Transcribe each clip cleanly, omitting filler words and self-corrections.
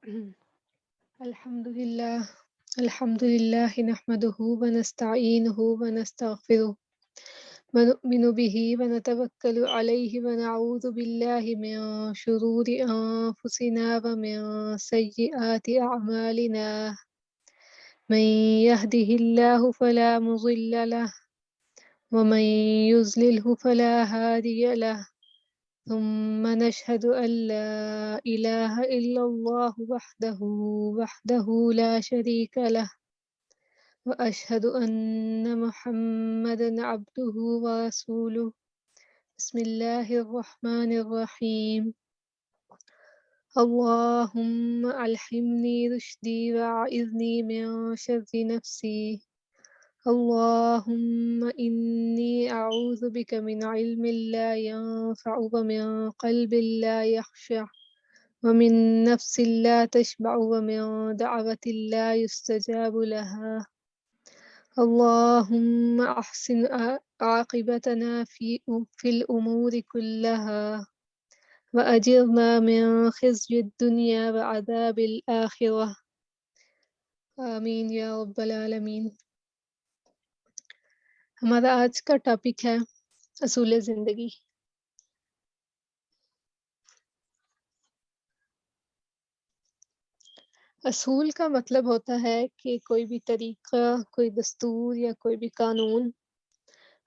الحمد لله الحمد لله نحمده ونستعينه ونستغفره ونؤمن به ونتوكل عليه ونعوذ بالله من شرور أنفسنا ومن سيئات أعمالنا من يهده الله فلا مضل له ومن يضلله فلا هادي له ثم نشهد أن لا إله إلا الله وحده لا شريك له وأشهد أن محمدا عبده ورسوله بسم الله الرحمن الرحيم اللهم ألهمني رشدي وأعذني من شر نفسي اللهم إني أعوذ بك من علم لا ينفع ومن قلب لا يخشع ومن نفس لا تشبع ومن دعوة لا يستجاب لها اللهم أحسن عاقبتنا في الأمور كلها وأجرنا من خزي الدنيا وعذاب الآخرة آمین یا رب العالمین۔ ہمارا آج کا ٹاپک ہے اصول زندگی۔ اصول کا مطلب ہوتا ہے کہ کوئی بھی طریقہ، کوئی دستور یا کوئی بھی قانون۔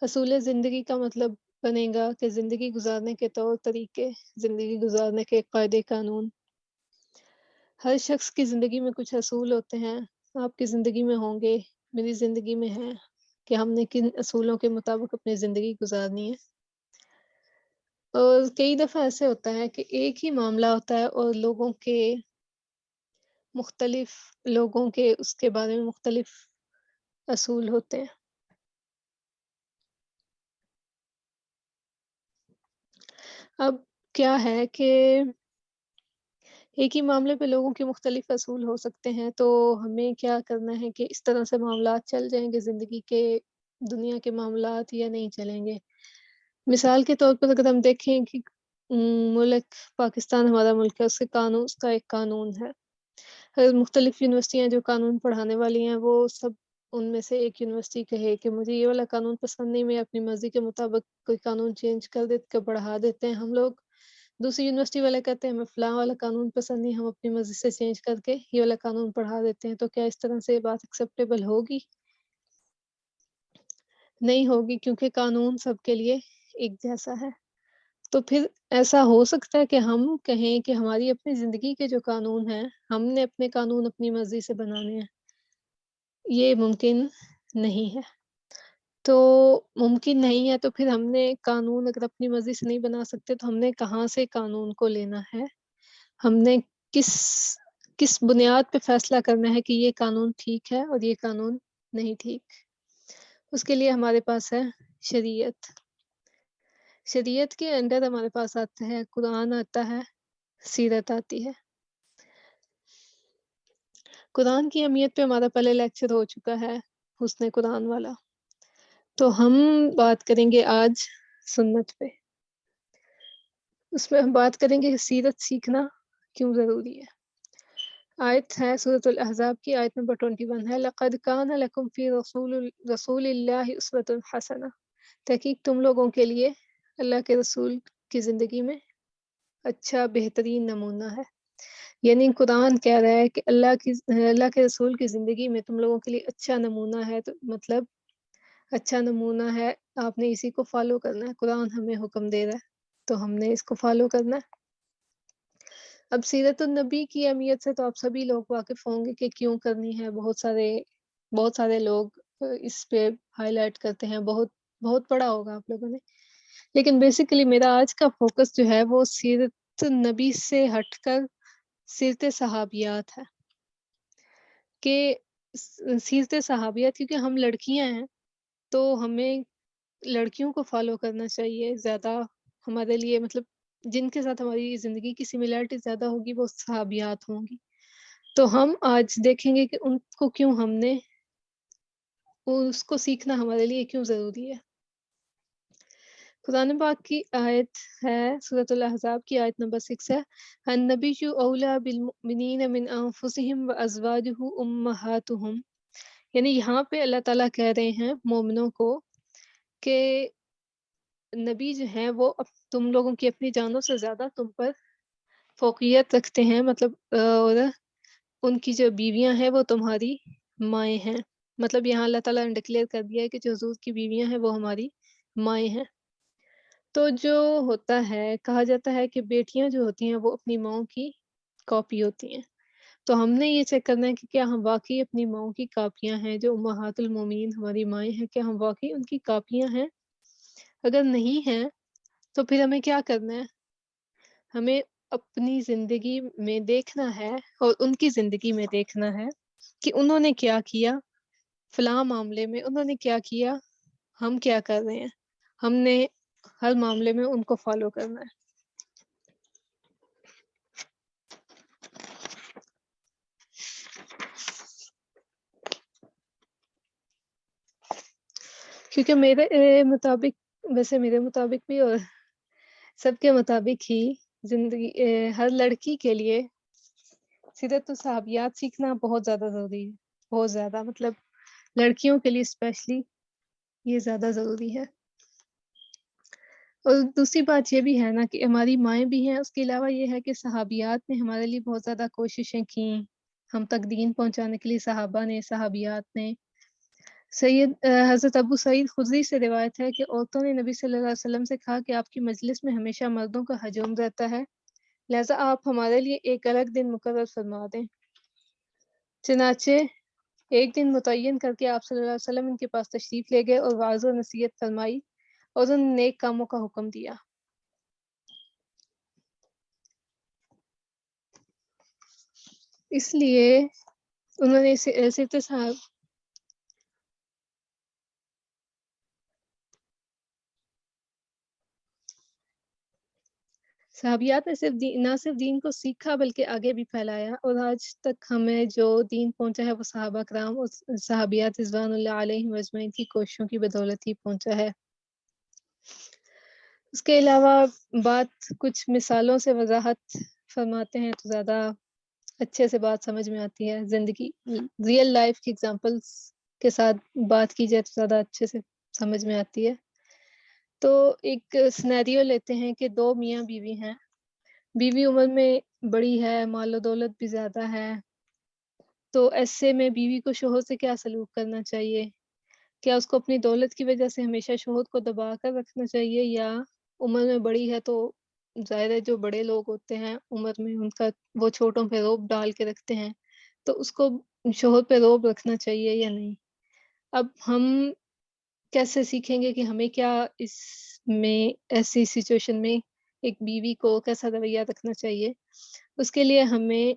اصول زندگی کا مطلب بنے گا کہ زندگی گزارنے کے طور طریقے، زندگی گزارنے کے قاعدے قانون۔ ہر شخص کی زندگی میں کچھ اصول ہوتے ہیں، آپ کی زندگی میں ہوں گے، میری زندگی میں ہے کہ ہم نے کن اصولوں کے مطابق اپنی زندگی گزارنی ہے۔ اور کئی دفعہ ایسے ہوتا ہے کہ ایک ہی معاملہ ہوتا ہے اور لوگوں کے اس کے بارے میں مختلف اصول ہوتے ہیں۔ اب کیا ہے کہ ایک ہی معاملے پہ لوگوں کے مختلف اصول ہو سکتے ہیں، تو ہمیں کیا کرنا ہے کہ اس طرح سے معاملات چل جائیں گے زندگی کے، دنیا کے معاملات، یا نہیں چلیں گے۔ مثال کے طور پر اگر ہم دیکھیں کہ ملک پاکستان ہمارا ملک ہے، اس کا ایک قانون ہے۔ مختلف یونیورسٹیاں جو قانون پڑھانے والی ہیں، وہ سب ان میں سے ایک یونیورسٹی کہے کہ مجھے یہ والا قانون پسند نہیں، میں اپنی مرضی کے مطابق کوئی قانون چینج کر پڑھا دیتے ہیں ہم لوگ۔ دوسری یونیورسٹی والے کہتے ہیں ہمیں فلاں والا قانون پسند نہیں، ہم اپنی مرضی سے چینج کر کے یہ والا قانون پڑھا دیتے ہیں۔ تو کیا اس طرح سے بات ایکسیپٹیبل ہوگی؟ نہیں ہوگی، کیونکہ قانون سب کے لیے ایک جیسا ہے۔ تو پھر ایسا ہو سکتا ہے کہ ہم کہیں کہ ہماری اپنی زندگی کے جو قانون ہیں، ہم نے اپنے قانون اپنی مرضی سے بنانے ہیں، یہ ممکن نہیں ہے۔ تو ممکن نہیں ہے تو پھر ہم نے قانون اگر اپنی مرضی سے نہیں بنا سکتے تو ہم نے کہاں سے قانون کو لینا ہے؟ ہم نے کس بنیاد پہ فیصلہ کرنا ہے کہ یہ قانون ٹھیک ہے اور یہ قانون نہیں ٹھیک؟ اس کے لیے ہمارے پاس ہے شریعت۔ شریعت کے اندر ہمارے پاس آتا ہے قرآن، آتا ہے سیرت آتی ہے۔ قرآن کی اہمیت پہ ہمارا پہلے لیکچر ہو چکا ہے، حسن قرآن والا۔ تو ہم بات کریں گے آج سنت پہ۔ اس میں ہم بات کریں گے کہ سیرت سیکھنا کیوں ضروری ہے۔ آیت ہے سورۃ الاحزاب کی، آیت نمبر 21 ہے، لَقَدْ كَانَ لَكُمْ فِي رَسُولِ اللَّهِ أُسْوَةٌ حَسَنَةٌ۔ تحقیق تم لوگوں کے لیے اللہ کے رسول کی زندگی میں اچھا بہترین نمونہ ہے۔ یعنی قرآن کہہ رہا ہے کہ اللہ کے رسول کی زندگی میں تم لوگوں کے لیے اچھا نمونہ ہے، تو مطلب اچھا نمونہ ہے، آپ نے اسی کو فالو کرنا ہے۔ قرآن ہمیں حکم دے رہا ہے تو ہم نے اس کو فالو کرنا ہے۔ اب سیرت النبی کی اہمیت سے تو آپ سبھی لوگ واقف ہوں گے کہ کیوں کرنی ہے۔ بہت سارے لوگ اس پہ ہائی لائٹ کرتے ہیں، بہت پڑھا ہوگا آپ لوگوں نے۔ لیکن بیسیکلی میرا آج کا فوکس جو ہے وہ سیرت النبی سے ہٹ کر سیرت صحابیات ہے، کہ سیرت صحابیات، کیونکہ ہم لڑکیاں ہیں تو ہمیں لڑکیوں کو فالو کرنا چاہیے زیادہ۔ ہمارے لیے مطلب جن کے ساتھ ہماری زندگی کی سملیرٹی زیادہ ہوگی وہ صحابیات ہوں گی۔ تو ہم آج دیکھیں گے کہ ان کو کیوں اس کو سیکھنا ہمارے لیے کیوں ضروری ہے۔ قرآن پاک کی آیت ہے سورۃ الاحزاب کی آیت نمبر 6 ہے، النبی اولیٰ بالمؤمنین من انفسہم وازواجہ امہاتہم، یعنی یہاں پہ اللہ تعالیٰ کہہ رہے ہیں مومنوں کو کہ نبی جو ہیں وہ تم لوگوں کی اپنی جانوں سے زیادہ تم پر فوقیت رکھتے ہیں، مطلب اور ان کی جو بیویاں ہیں وہ تمہاری مائیں ہیں، مطلب یہاں اللہ تعالیٰ نے ڈکلیئر کر دیا ہے کہ جو حضور کی بیویاں ہیں وہ ہماری مائیں ہیں۔ تو جو ہوتا ہے کہا جاتا ہے کہ بیٹیاں جو ہوتی ہیں وہ اپنی ماؤں کی کاپی ہوتی ہیں، تو ہم نے یہ چیک کرنا ہے کہ کیا ہم واقعی اپنی ماؤں کی کاپیاں ہیں، جو امہات المومنین ہماری مائیں ہیں، کیا ہم واقعی ان کی کاپیاں ہیں؟ اگر نہیں ہیں تو پھر ہمیں کیا کرنا ہے؟ ہمیں اپنی زندگی میں دیکھنا ہے اور ان کی زندگی میں دیکھنا ہے کہ انہوں نے کیا کیا، فلاں معاملے میں انہوں نے کیا کیا، ہم کیا کر رہے ہیں، ہم نے ہر معاملے میں ان کو فالو کرنا ہے۔ کیونکہ میرے مطابق، ویسے میرے مطابق بھی اور سب کے مطابق ہی زندگی ہر لڑکی کے لیے سیرت و صحابیات سیکھنا بہت زیادہ ضروری ہے، بہت زیادہ، مطلب لڑکیوں کے لیے اسپیشلی یہ زیادہ ضروری ہے۔ اور دوسری بات یہ بھی ہے نا کہ ہماری مائیں بھی ہیں، اس کے علاوہ یہ ہے کہ صحابیات نے ہمارے لیے بہت زیادہ کوششیں کیں، ہم تک دین پہنچانے کے لیے صحابہ نے، صحابیات نے۔ حضرت ابو سعید خدری سے روایت ہے کہ عورتوں نے نبی صلی اللہ علیہ وسلم سے کہا کہ آپ کی مجلس میں ہمیشہ مردوں کا ہجوم رہتا ہے، لہٰذا آپ ہمارے لیے ایک الگ دن مقرر فرما دیں۔ چنانچہ ایک دن متعین کر کے آپ صلی اللہ علیہ وسلم ان کے پاس تشریف لے گئے اور واعظ و نصیحت فرمائی اور ان نیک کاموں کا حکم دیا۔ اس لیے انہوں نے صرف صحابیات نے نہ صرف دین کو سیکھا بلکہ آگے بھی پھیلایا، اور آج تک ہمیں جو دین پہنچا ہے وہ صحابہ کرام اور صحابیات رضوان اللہ علیہم اجمعین کی کوششوں کی بدولت ہی پہنچا ہے۔ اس کے علاوہ بات کچھ مثالوں سے وضاحت فرماتے ہیں تو زیادہ اچھے سے بات سمجھ میں آتی ہے، زندگی ریئل لائف کی ایگزامپلس کے ساتھ بات کی جائے تو زیادہ اچھے سے سمجھ میں آتی ہے۔ تو ایک سینیریو لیتے ہیں کہ دو میاں بیوی ہیں، بیوی عمر میں بڑی ہے، مال و دولت بھی زیادہ ہے، تو ایسے میں بیوی کو شوہر سے کیا سلوک کرنا چاہیے؟ کیا اس کو اپنی دولت کی وجہ سے ہمیشہ شوہر کو دبا کر رکھنا چاہیے، یا عمر میں بڑی ہے تو ظاہر ہے جو بڑے لوگ ہوتے ہیں عمر میں ان کا وہ چھوٹوں پہ روب ڈال کے رکھتے ہیں، تو اس کو شوہر پہ روب رکھنا چاہیے یا نہیں؟ اب ہم کیسے سیکھیں گے کہ ہمیں کیا اس میں ایسی سچویشن میں ایک بیوی کو کیسا رویہ رکھنا چاہیے؟ اس کے لیے ہمیں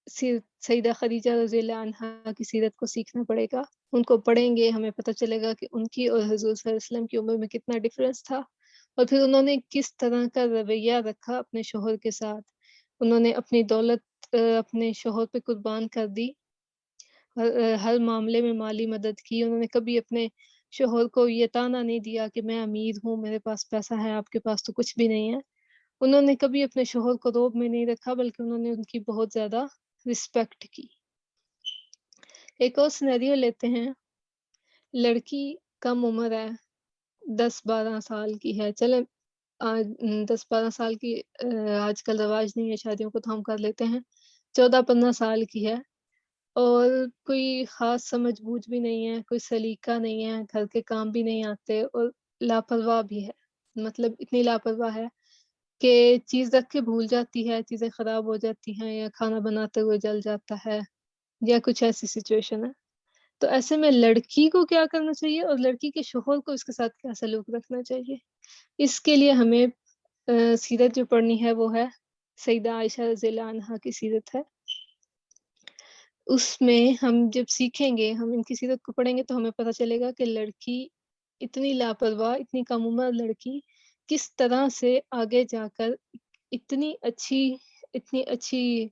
سیدہ خدیجہ رضی اللہ عنہا کی سیرت کو سیکھنا پڑے گا۔ ان کو پڑھیں گے ہمیں پتہ چلے گا کہ ان کی اور حضور صلی اللہ علیہ وسلم کی عمر میں کتنا ڈفرینس تھا، اور پھر انہوں نے کس طرح کا رویہ رکھا اپنے شوہر کے ساتھ۔ انہوں نے اپنی دولت اپنے شوہر پہ قربان کر دی، ہر معاملے میں مالی مدد کی، انہوں نے کبھی اپنے شوہر کو یہ تانا نہیں دیا کہ میں امیر ہوں، میرے پاس پیسہ ہے، آپ کے پاس تو کچھ بھی نہیں ہے۔ انہوں نے کبھی اپنے شوہر کو روب میں نہیں رکھا بلکہ انہوں نے ان کی بہت زیادہ رسپیکٹ کی۔ ایک اور سینیریو لیتے ہیں، لڑکی کم عمر ہے، 10-12 سال کی ہے، چلیں 10-12 سال کی آج کل رواج نہیں ہے شادیوں کو تو ہم کر لیتے ہیں، 14-15 سال کی ہے، اور کوئی خاص سمجھ بوجھ بھی نہیں ہے، کوئی سلیقہ نہیں ہے، گھر کے کام بھی نہیں آتے، اور لاپرواہ بھی ہے، مطلب اتنی لاپرواہ ہے کہ چیز رکھ کے بھول جاتی ہے، چیزیں خراب ہو جاتی ہیں، یا کھانا بناتے ہوئے جل جاتا ہے، یا کچھ ایسی سچویشن ہے۔ تو ایسے میں لڑکی کو کیا کرنا چاہیے اور لڑکی کے شوہر کو اس کے ساتھ کیا سلوک رکھنا چاہیے؟ اس کے لیے ہمیں سیرت جو پڑھنی ہے وہ ہے سیدہ عائشہ رضی اللہ عنہا کی سیرت ہے۔ اس میں ہم جب سیکھیں گے، ہم ان کی سیرت کو پڑھیں گے تو ہمیں پتہ چلے گا کہ لڑکی اتنی لاپرواہ، اتنی کم عمر لڑکی کس طرح سے آگے جا کر اتنی اچھی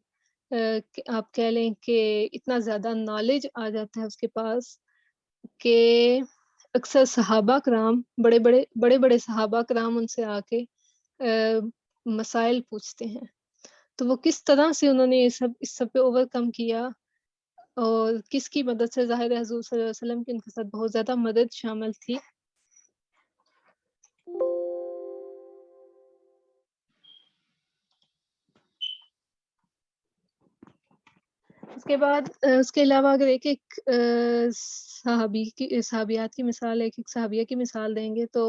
آپ کہہ لیں کہ اتنا زیادہ نالج آ جاتا ہے اس کے پاس کہ اکثر صحابہ کرام بڑے بڑے صحابہ کرام ان سے آ کے مسائل پوچھتے ہیں، تو وہ کس طرح سے انہوں نے اس سب پہ اوور کم کیا، اور کس کی مدد سے، ظاہر ہے حضور صلی اللہ علیہ وسلم کی ان کے ساتھ بہت زیادہ مدد شامل تھی۔ اس کے علاوہ اگر ایک ایک صحابیات کی مثال، ایک ایک صحابیہ کی مثال دیں گے تو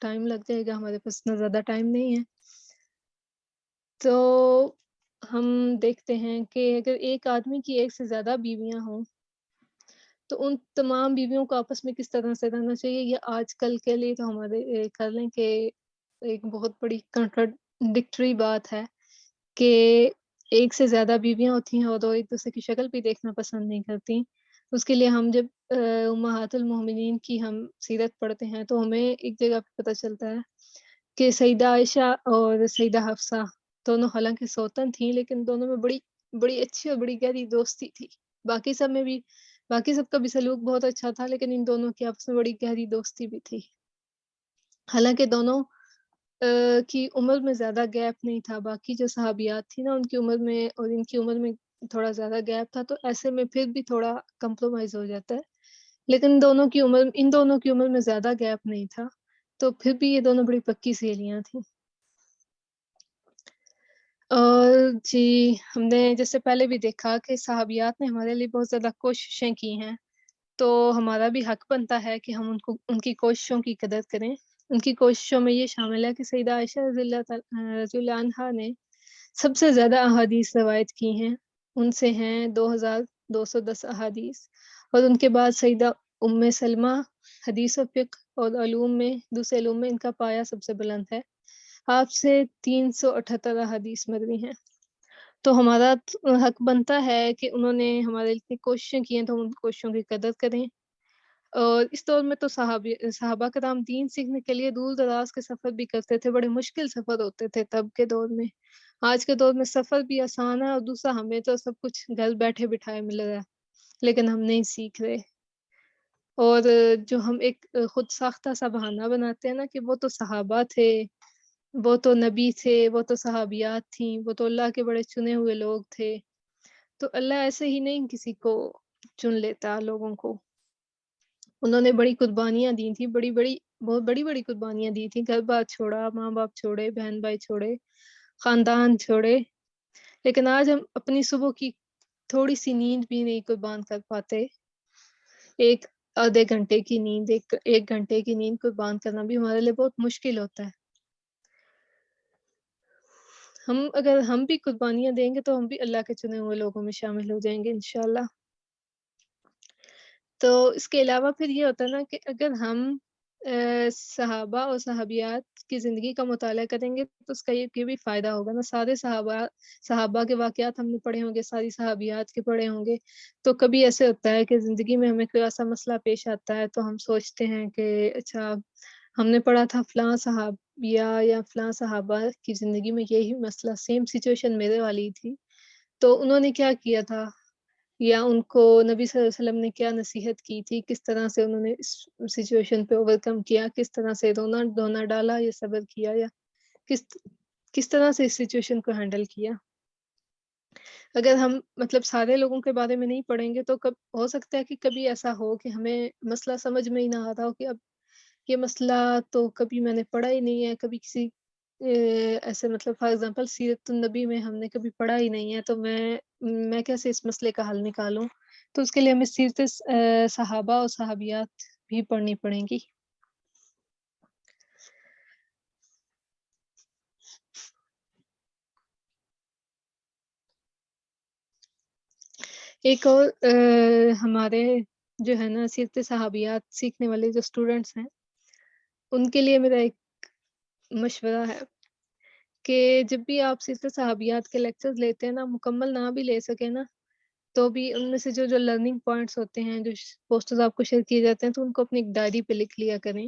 ٹائم لگ جائے گا، ہمارے پاس اتنا زیادہ ٹائم نہیں ہے۔ تو ہم دیکھتے ہیں کہ اگر ایک آدمی کی ایک سے زیادہ بیویاں ہوں تو ان تمام بیویوں کو آپس میں کس طرح سے رہنا چاہیے۔ یہ آج کل کے لیے تو ہمارے کر لیں کہ ایک بہت بڑی کنٹراڈکٹری بات ہے کہ ایک سے زیادہ بیویاں ہوتی ہیں اور وہ ایک دوسرے کی شکل بھی دیکھنا پسند نہیں کرتی۔ اس کے لیے ہم جب امہات المومنین کی ہم سیرت پڑھتے ہیں تو ہمیں ایک جگہ پہ پتہ چلتا ہے کہ سیدہ عائشہ اور سیدہ حفصہ دونوں حالانکہ سوتن تھیں، لیکن دونوں میں بڑی اچھی اور بڑی گہری دوستی تھی۔ باقی سب کا بھی سلوک بہت اچھا تھا، لیکن ان دونوں کی آپس میں بڑی گہری دوستی بھی تھی۔ حالانکہ دونوں کی عمر میں زیادہ گیپ نہیں تھا، باقی جو صحابیات تھی نا ان کی عمر میں اور ان کی عمر میں تھوڑا زیادہ گیپ تھا، تو ایسے میں پھر بھی تھوڑا کمپرومائز ہو جاتا ہے، لیکن ان دونوں کی عمر میں زیادہ گیپ نہیں تھا، تو پھر بھی یہ دونوں بڑی پکی سہیلیاں تھیں۔ اور جی، ہم نے جیسے پہلے بھی دیکھا کہ صحابیات نے ہمارے لیے بہت زیادہ کوششیں کی ہیں، تو ہمارا بھی حق بنتا ہے کہ ہم ان کی کوششوں کی قدر کریں۔ ان کی کوششوں میں یہ شامل ہے کہ سیدہ عائشہ رضی اللہ عنہا نے سب سے زیادہ احادیث روایت کی ہیں، ان سے ہیں 2210 احادیث، اور ان کے بعد سیدہ ام سلمہ حدیث و فقہ اور دوسرے علوم میں ان کا پایہ سب سے بلند ہے، آپ سے 378 احادیث مروی ہیں۔ تو ہمارا حق بنتا ہے کہ انہوں نے ہمارے لیے کوششیں کی ہیں تو ہم ان کوششوں کی قدر کریں۔ اور اس دور میں تو صحابہ کرام دین سیکھنے کے لیے دور دراز کے سفر بھی کرتے تھے، بڑے مشکل سفر ہوتے تھے تب کے دور میں۔ آج کے دور میں سفر بھی آسان ہے، اور دوسرا ہمیں تو سب کچھ گھر بیٹھے بٹھائے مل رہا ہے، لیکن ہم نہیں سیکھ رہے۔ اور جو ہم ایک خود ساختہ سا بہانہ بناتے ہیں نا کہ وہ تو صحابہ تھے، وہ تو نبی تھے، وہ تو صحابیات تھیں، وہ تو اللہ کے بڑے چنے ہوئے لوگ تھے، تو اللہ ایسے ہی نہیں کسی کو چن لیتا لوگوں کو۔ انہوں نے بڑی قربانیاں دی تھیں، بہت بڑی قربانیاں دی تھیں، گھر بار چھوڑا، ماں باپ چھوڑے، بہن بھائی چھوڑے، خاندان چھوڑے، لیکن آج ہم اپنی صبح کی تھوڑی سی نیند بھی نہیں قربان کر پاتے۔ ایک آدھے گھنٹے کی نیند، ایک گھنٹے کی نیند قربان کرنا بھی ہمارے لیے بہت مشکل ہوتا ہے۔ اگر ہم بھی قربانیاں دیں گے تو ہم بھی اللہ کے چنے ہوئے لوگوں میں شامل ہو جائیں گے انشاءاللہ۔ تو اس کے علاوہ پھر یہ ہوتا ہے نا کہ اگر ہم صحابہ اور صحابیات کی زندگی کا مطالعہ کریں گے تو اس کا یہ بھی فائدہ ہوگا نا، سارے صحابہ کے واقعات ہم نے پڑھے ہوں گے، ساری صحابیات کے پڑھے ہوں گے، تو کبھی ایسے ہوتا ہے کہ زندگی میں ہمیں کوئی ایسا مسئلہ پیش آتا ہے تو ہم سوچتے ہیں کہ اچھا ہم نے پڑھا تھا فلاں صحابیہ یا فلاں صحابہ کی زندگی میں یہی مسئلہ، سیم سچویشن میرے والی تھی، تو انہوں نے کیا کیا تھا، یا ان کو نبی صلی اللہ علیہ وسلم نے کیا نصیحت کی تھی، کس طرح سے انہوں نے اس سچویشن پہ اوور کم کیا، کس طرح سے رونا ڈالا یا صبر کیا، یا کس طرح سے اس سچویشن کو ہینڈل کیا۔ اگر ہم سارے لوگوں کے بارے میں نہیں پڑھیں گے تو ہو سکتا ہے کہ کبھی ایسا ہو کہ ہمیں مسئلہ سمجھ میں ہی نہ آتا ہو کہ اب یہ مسئلہ تو کبھی میں نے پڑھا ہی نہیں ہے، کبھی کسی ایسے فار ایگزامپل سیرت النبی میں ہم نے کبھی پڑھا ہی نہیں ہے، تو میں کیسے اس مسئلے کا حل نکالوں، تو اس کے لیے ہمیں سیرت صحابہ اور صحابیات بھی پڑھنی پڑیں گی۔ ایک اور ہمارے جو ہے نا سیرت صحابیات سیکھنے والے جو اسٹوڈنٹس ہیں ان کے لیے میرا ایک مشورہ ہے کہ جب بھی آپ سیرت صحابیات کے لیکچرز لیتے ہیں نا، مکمل نہ بھی لے سکے نا تو بھی ان میں سے جو لرننگ پوائنٹس ہوتے ہیں، جو پوسٹرز آپ کو شیئر کیے جاتے ہیں، تو ان کو اپنی ایک ڈائری پہ لکھ لیا کریں،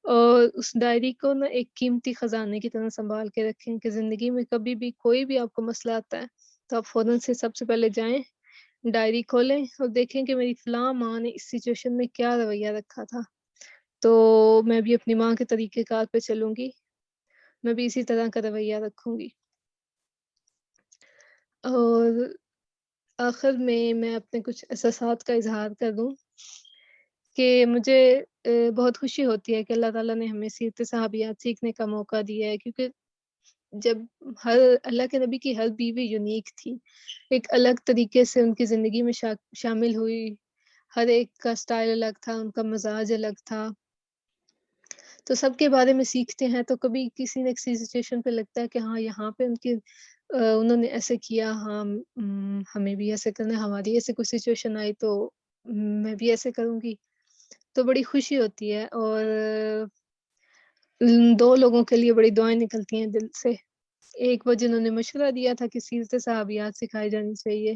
اور اس ڈائری کو نا ایک قیمتی خزانے کی طرح سنبھال کے رکھیں کہ زندگی میں کبھی بھی کوئی بھی آپ کو مسئلہ آتا ہے تو آپ فوراً سے سب سے پہلے جائیں، ڈائری کھولیں اور دیکھیں کہ میری فلاں ماں نے اس سچویشن میں کیا رویہ رکھا تھا، تو میں بھی اپنی ماں کے طریقہ کار پہ چلوں گی، میں بھی اسی طرح کا رویہ رکھوں گی۔ اور آخر میں اپنے کچھ احساسات کا اظہار کر دوں کہ مجھے بہت خوشی ہوتی ہے کہ اللہ تعالیٰ نے ہمیں سیرت صحابیات سیکھنے کا موقع دیا ہے، کیونکہ جب ہر اللہ کے نبی کی ہر بیوی یونیک تھی، ایک الگ طریقے سے ان کی زندگی میں شامل ہوئی، ہر ایک کا اسٹائل الگ تھا، ان کا مزاج الگ تھا، تو سب کے بارے میں سیکھتے ہیں تو کبھی کسی نہ کسی سچویشن پہ لگتا ہے کہ ہاں یہاں پہ انہوں نے ایسے کیا، ہاں ہمیں بھی ایسے کرنا ہے، ہماری ایسے کوئی سچویشن آئی تو میں بھی ایسے کروں گی، تو بڑی خوشی ہوتی ہے۔ اور دو لوگوں کے لیے بڑی دعائیں نکلتی ہیں دل سے، ایک وہ جنہوں نے مشورہ دیا تھا کہ سیرت صحابیات سکھائی جانی چاہیے،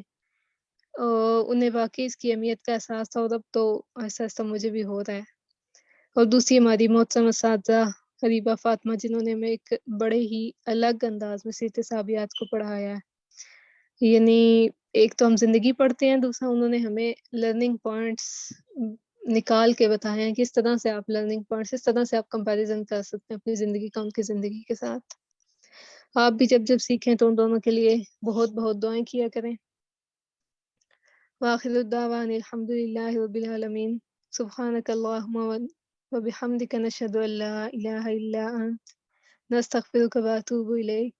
انہیں واقعی اس کی اہمیت کا احساس تھا، اور اب تو ایسا ایسا مجھے بھی ہو رہا ہے۔ اور دوسری ہماری محترم اساتذہ حبیبہ فاطمہ، جنہوں نے ہمیں ایک بڑے ہی الگ انداز میں سیرت صحابیات کو پڑھایا ہے، یعنی ایک تو ہم زندگی پڑھتے ہیں، دوسرا انہوں نے ہمیں لرننگ پوائنٹس نکال کے بتایا ہیں کہ اس طرح سے آپ لرننگ پوائنٹس، اس طرح سے آپ کمپیریزن کر سکتے ہیں اپنی زندگی کا ان کی زندگی کے ساتھ۔ آپ بھی جب سیکھیں تو ان دونوں کے لیے بہت بہت دعائیں کیا کریں۔ وآخر الدعوانا الحمد للہ رب العالمین، سبحانک اللہم وبحمدک، نشہد ان لا الہ الا انت، نستغفرک واتوب الیک۔